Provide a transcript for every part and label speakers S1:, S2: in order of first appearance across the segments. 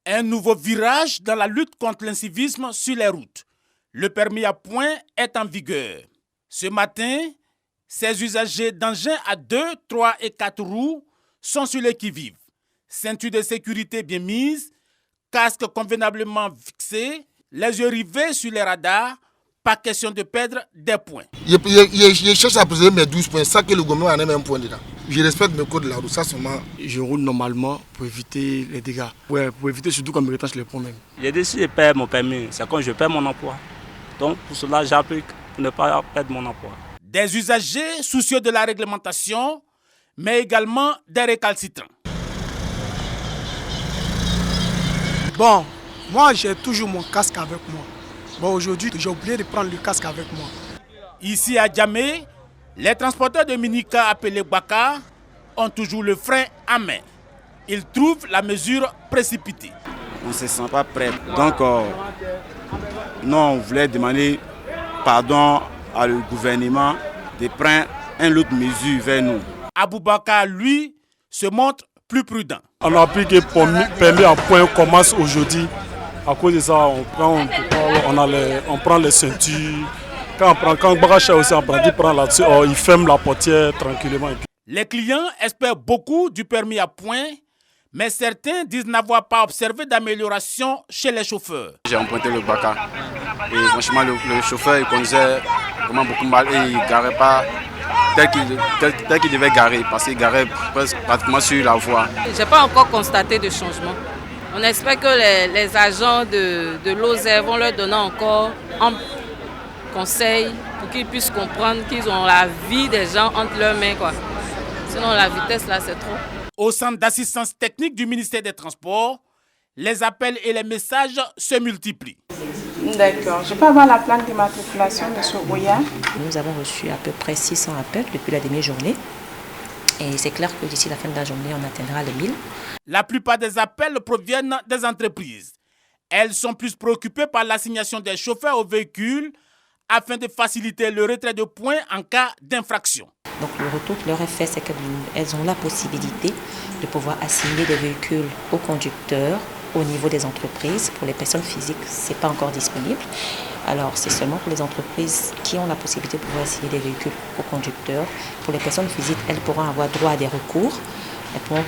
S1: Un nouveau virage dans la lutte contre l'incivisme sur les routes. Le permis à points est en vigueur. Ce matin, ces usagers d'engins à 2, 3 et 4 roues sont sur le qui-vive. Ceinture de sécurité bien mise, casque convenablement fixé, les yeux rivés sur les radars, pas question de perdre des points.
S2: Je cherche à préserver mes 12 points, ça que le gouvernement en a même point dedans. Je respecte mes codes de la route, ça seulement.
S3: Je roule normalement pour éviter les dégâts. Ouais, pour éviter surtout quand me retranche les points même.
S4: J'ai décidé de perdre mon permis, c'est quand je perds mon emploi. Donc pour cela, j'applique pour ne pas perdre mon emploi.
S1: Des usagers soucieux de la réglementation, mais également des récalcitrants.
S3: Bon, moi j'ai toujours mon casque avec moi. Bon, aujourd'hui, j'ai oublié de prendre le casque avec moi.
S1: Ici à Djamé, les transporteurs de minicar appelés Baka ont toujours le frein à main. Ils trouvent la mesure précipitée.
S5: On ne se sent pas prêt. Donc, nous, on voulait demander pardon à le gouvernement de prendre une autre mesure vers nous.
S1: Aboubakar, lui, se montre plus prudent.
S6: On a appris que le permis à point commence aujourd'hui. À cause de ça, on prend les ceintures. Quand Bagacha aussi apprenti prend là-dessus, il ferme la portière tranquillement.
S1: Les clients espèrent beaucoup du permis à point, mais certains disent n'avoir pas observé d'amélioration chez les chauffeurs.
S5: J'ai emprunté le Baka et franchement le chauffeur il conduisait vraiment beaucoup mal et il ne garait pas tel qu'il devait garer parce qu'il garait pratiquement sur la voie.
S7: Je n'ai pas encore constaté de changement. On espère que les agents de l'OSER vont leur donner encore un conseil pour qu'ils puissent comprendre qu'ils ont la vie des gens entre leurs mains, quoi. Sinon la vitesse là c'est trop.
S1: Au centre d'assistance technique du ministère des Transports, les appels et les messages se multiplient.
S8: D'accord. Je peux avoir la plaque d'immatriculation, M. Oya?
S9: Nous avons reçu à peu près 600 appels depuis la demi-journée. Et c'est clair que d'ici la fin de la journée, on atteindra les 1000.
S1: La plupart des appels proviennent des entreprises. Elles sont plus préoccupées par l'assignation des chauffeurs aux véhicules afin de faciliter le retrait de points en cas d'infraction.
S9: Donc le retour qui leur est fait, c'est qu'elles ont la possibilité de pouvoir assigner des véhicules aux conducteurs au niveau des entreprises. Pour les personnes physiques, ce n'est pas encore disponible. Alors c'est seulement pour les entreprises qui ont la possibilité de pouvoir assigner des véhicules aux conducteurs. Pour les personnes physiques, elles pourront avoir droit à des recours pour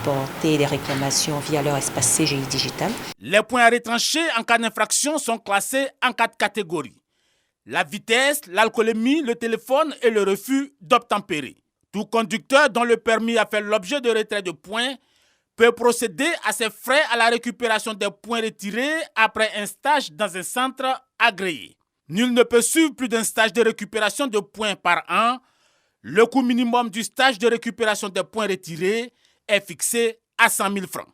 S9: porter des réclamations via leur espace CGI digital.
S1: Les points à retrancher en cas d'infraction sont classés en 4 catégories. La vitesse, l'alcoolémie, le téléphone et le refus d'obtempérer. Tout conducteur dont le permis a fait l'objet de retrait de points peut procéder à ses frais à la récupération des points retirés après un stage dans un centre agréé. Nul ne peut suivre plus d'un stage de récupération de points par an. Le coût minimum du stage de récupération des points retirés est fixé à 100 000 francs.